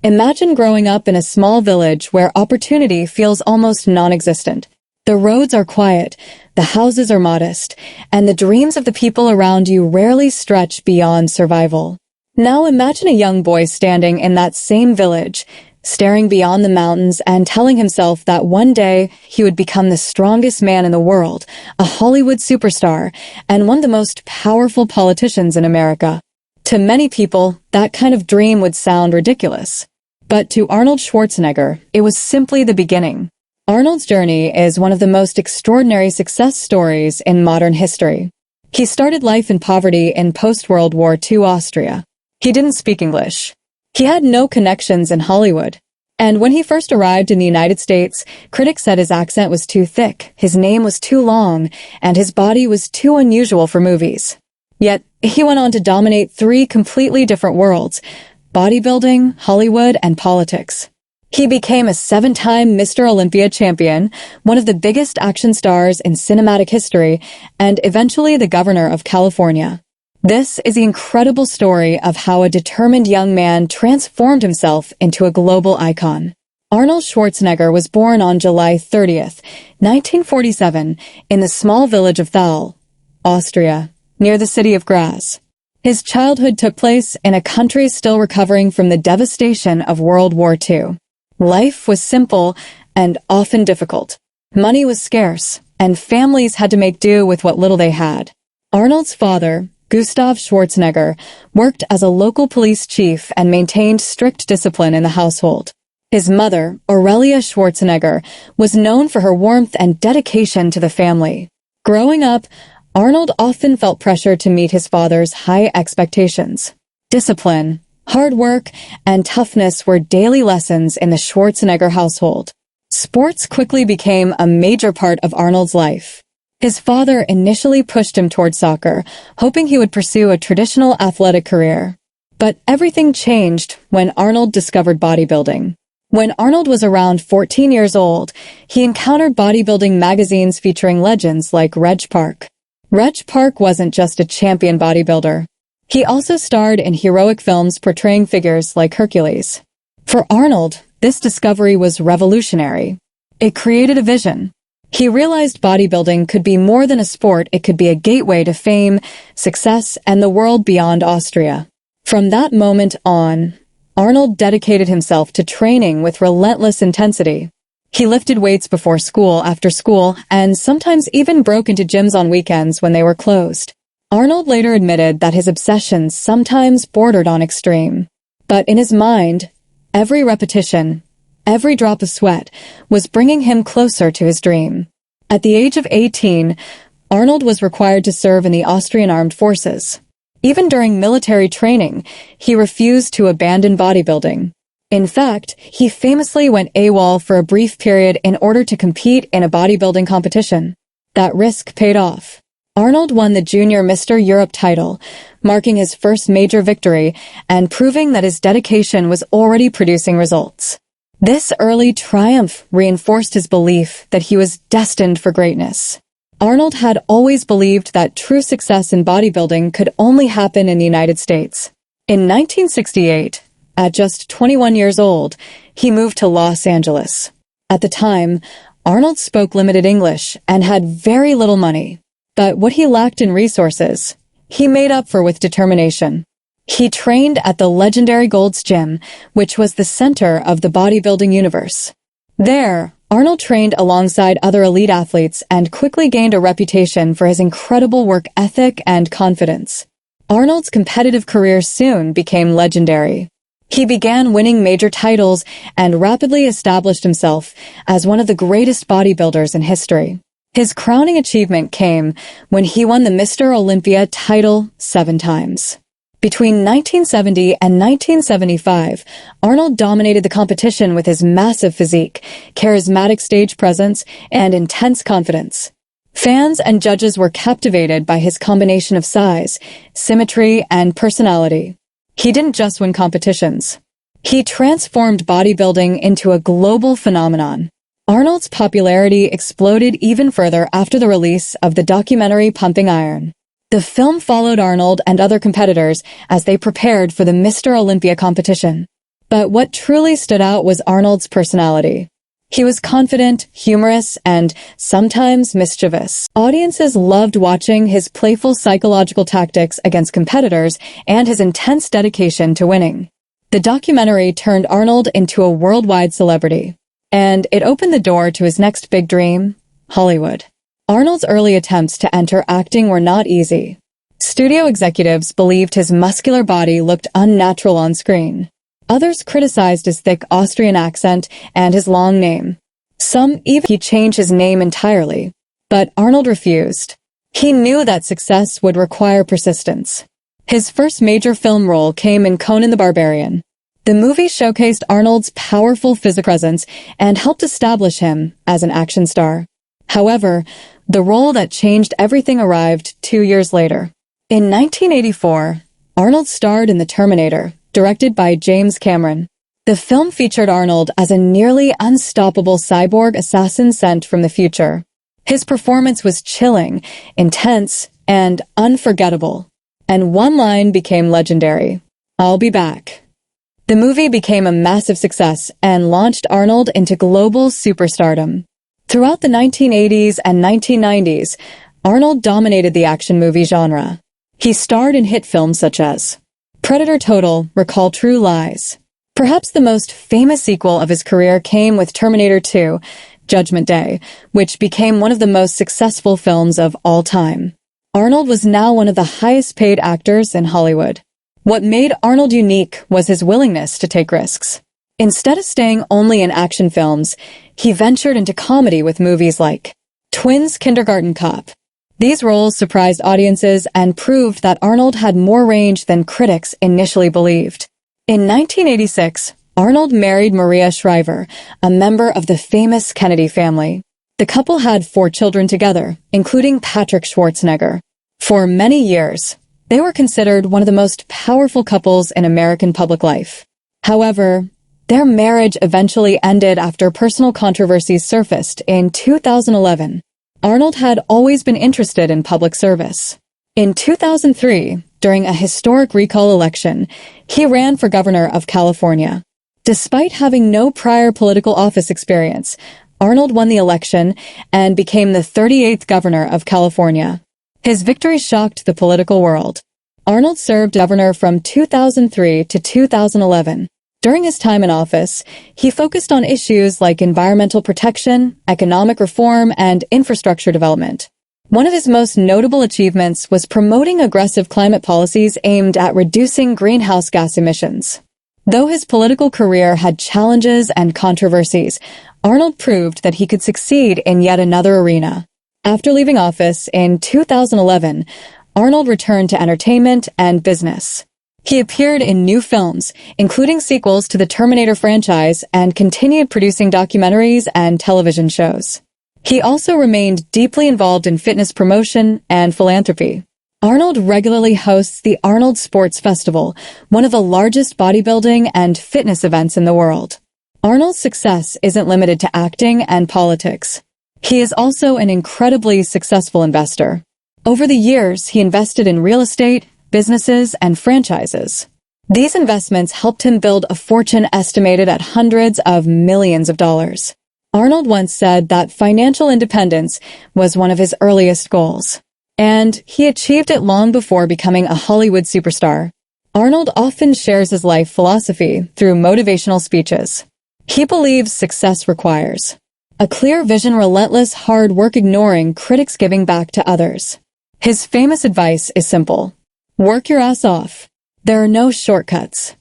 Imagine growing up in a small village where opportunity feels almost non-existent. The roads are quiet, the houses are modest, and the dreams of the people around you rarely stretch beyond survival. Now imagine a young boy standing in that same village, staring beyond the mountains and telling himself that one day he would become the strongest man in the world, a Hollywood superstar, and one of the most powerful politicians in America. To many people, that kind of dream would sound ridiculous. But to Arnold Schwarzenegger, it was simply the beginning. Arnold's journey is one of the most extraordinary success stories in modern history. He started life in poverty in post-World War II Austria. He didn't speak English. He had no connections in Hollywood. And when he first arrived in the United States, critics said his accent was too thick, his name was too long, and his body was too unusual for movies. Yet, he went on to dominate three completely different worlds: bodybuilding, Hollywood, and politics. He became a 7-time Mr. Olympia champion, one of the biggest action stars in cinematic history, and eventually the governor of California. This is the incredible story of how a determined young man transformed himself into a global icon. Arnold Schwarzenegger was born on July 30th, 1947, in the small village of Thal, Austria, near the city of Graz. His childhood took place in a country still recovering from the devastation of World War II. Life was simple and often difficult. Money was scarce, and families had to make do with what little they had. Arnold's father, Gustav Schwarzenegger, worked as a local police chief and maintained strict discipline in the household. His mother, Aurelia Schwarzenegger, was known for her warmth and dedication to the family. Growing up, Arnold often felt pressure to meet his father's high expectations. Discipline, hard work, and toughness were daily lessons in the Schwarzenegger household. Sports quickly became a major part of Arnold's life. His father initially pushed him toward soccer, hoping he would pursue a traditional athletic career. But everything changed when Arnold discovered bodybuilding. When Arnold was around 14 years old, he encountered bodybuilding magazines featuring legends like Reg Park. Reg Park wasn't just a champion bodybuilder. He also starred in heroic films portraying figures like Hercules. For Arnold, this discovery was revolutionary. It created a vision. He realized bodybuilding could be more than a sport, it could be a gateway to fame, success, and the world beyond Austria. From that moment on, Arnold dedicated himself to training with relentless intensity. He lifted weights before school, after school, and sometimes even broke into gyms on weekends when they were closed. Arnold later admitted that his obsessions sometimes bordered on extreme. But in his mind, every repetition, every drop of sweat, was bringing him closer to his dream. At the age of 18, Arnold was required to serve in the Austrian armed forces. Even during military training, he refused to abandon bodybuilding. In fact, he famously went AWOL for a brief period in order to compete in a bodybuilding competition. That risk paid off. Arnold won the Junior Mr. Europe title, marking his first major victory and proving that his dedication was already producing results. This early triumph reinforced his belief that he was destined for greatness. Arnold had always believed that true success in bodybuilding could only happen in the United States. In 1968, at just 21 years old, he moved to Los Angeles. At the time, Arnold spoke limited English and had very little money. But what he lacked in resources, he made up for with determination. He trained at the legendary Gold's Gym, which was the center of the bodybuilding universe. There, Arnold trained alongside other elite athletes and quickly gained a reputation for his incredible work ethic and confidence. Arnold's competitive career soon became legendary. He began winning major titles and rapidly established himself as one of the greatest bodybuilders in history. His crowning achievement came when he won the Mr. Olympia title 7 times. Between 1970 and 1975, Arnold dominated the competition with his massive physique, charismatic stage presence, and intense confidence. Fans and judges were captivated by his combination of size, symmetry, and personality. He didn't just win competitions. He transformed bodybuilding into a global phenomenon. Arnold's popularity exploded even further after the release of the documentary Pumping Iron. The film followed Arnold and other competitors as they prepared for the Mr. Olympia competition. But what truly stood out was Arnold's personality. He was confident, humorous, and sometimes mischievous. Audiences loved watching his playful psychological tactics against competitors and his intense dedication to winning. The documentary turned Arnold into a worldwide celebrity, and it opened the door to his next big dream, Hollywood. Arnold's early attempts to enter acting were not easy. Studio executives believed his muscular body looked unnatural on screen. Others criticized his thick Austrian accent and his long name. Some even he changed his name entirely. But Arnold refused. He knew that success would require persistence. His first major film role came in Conan the Barbarian. The movie showcased Arnold's powerful physical presence and helped establish him as an action star. However, the role that changed everything arrived 2 years later. In 1984, Arnold starred in the Terminator, directed by James Cameron. The film featured Arnold as a nearly unstoppable cyborg assassin sent from the future. His performance was chilling, intense, and unforgettable. And one line became legendary: "I'll be back." The movie became a massive success and launched Arnold into global superstardom. Throughout the 1980s and 1990s, Arnold dominated the action movie genre. He starred in hit films such as Predator: Total Recall, True Lies. Perhaps the most famous sequel of his career came with Terminator 2, Judgment Day, which became one of the most successful films of all time. Arnold was now one of the highest-paid actors in Hollywood. What made Arnold unique was his willingness to take risks. Instead of staying only in action films, he ventured into comedy with movies like Twins: Kindergarten Cop. These roles surprised audiences and proved that Arnold had more range than critics initially believed. In 1986, Arnold married Maria Shriver, a member of the famous Kennedy family. The couple had 4 children together, including Patrick Schwarzenegger. For many years, they were considered one of the most powerful couples in American public life. However, their marriage eventually ended after personal controversies surfaced in 2011. Arnold had always been interested in public service. In 2003, during a historic recall election, he ran for governor of California. Despite having no prior political office experience, Arnold won the election and became the 38th governor of California. His victory shocked the political world. Arnold served governor from 2003 to 2011. During his time in office, he focused on issues like environmental protection, economic reform, and infrastructure development. One of his most notable achievements was promoting aggressive climate policies aimed at reducing greenhouse gas emissions. Though his political career had challenges and controversies, Arnold proved that he could succeed in yet another arena. After leaving office in 2011, Arnold returned to entertainment and business. He appeared in new films, including sequels to the Terminator franchise, and continued producing documentaries and television shows. He also remained deeply involved in fitness promotion and philanthropy. Arnold regularly hosts the Arnold Sports Festival, one of the largest bodybuilding and fitness events in the world. Arnold's success isn't limited to acting and politics. He is also an incredibly successful investor. Over the years, he invested in real estate, businesses, and franchises. These investments helped him build a fortune estimated at hundreds of millions of dollars. Arnold once said that financial independence was one of his earliest goals, and he achieved it long before becoming a Hollywood superstar. Arnold often shares his life philosophy through motivational speeches. He believes success requires a clear vision, relentless hard work, ignoring critics, giving back to others. His famous advice is simple: work your ass off. There are no shortcuts.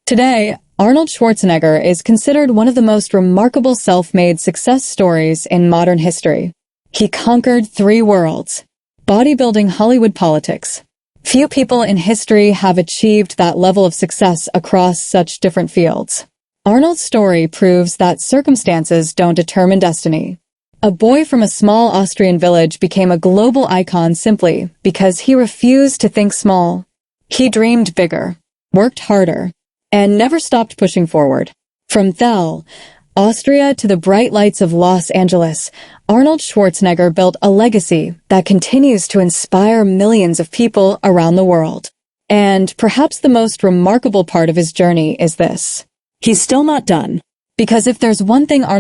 Today, Arnold Schwarzenegger is considered one of the most remarkable self-made success stories in modern history. He conquered 3 worlds: bodybuilding, Hollywood, politics. Few people in history have achieved that level of success across such different fields. Arnold's story proves that circumstances don't determine destiny. A boy from a small Austrian village became a global icon simply because he refused to think small. He dreamed bigger, worked harder, and never stopped pushing forward. From Thel, Austria, to the bright lights of Los Angeles, Arnold Schwarzenegger built a legacy that continues to inspire millions of people around the world. And perhaps the most remarkable part of his journey is this: He's still not done. Because if there's one thing Arnold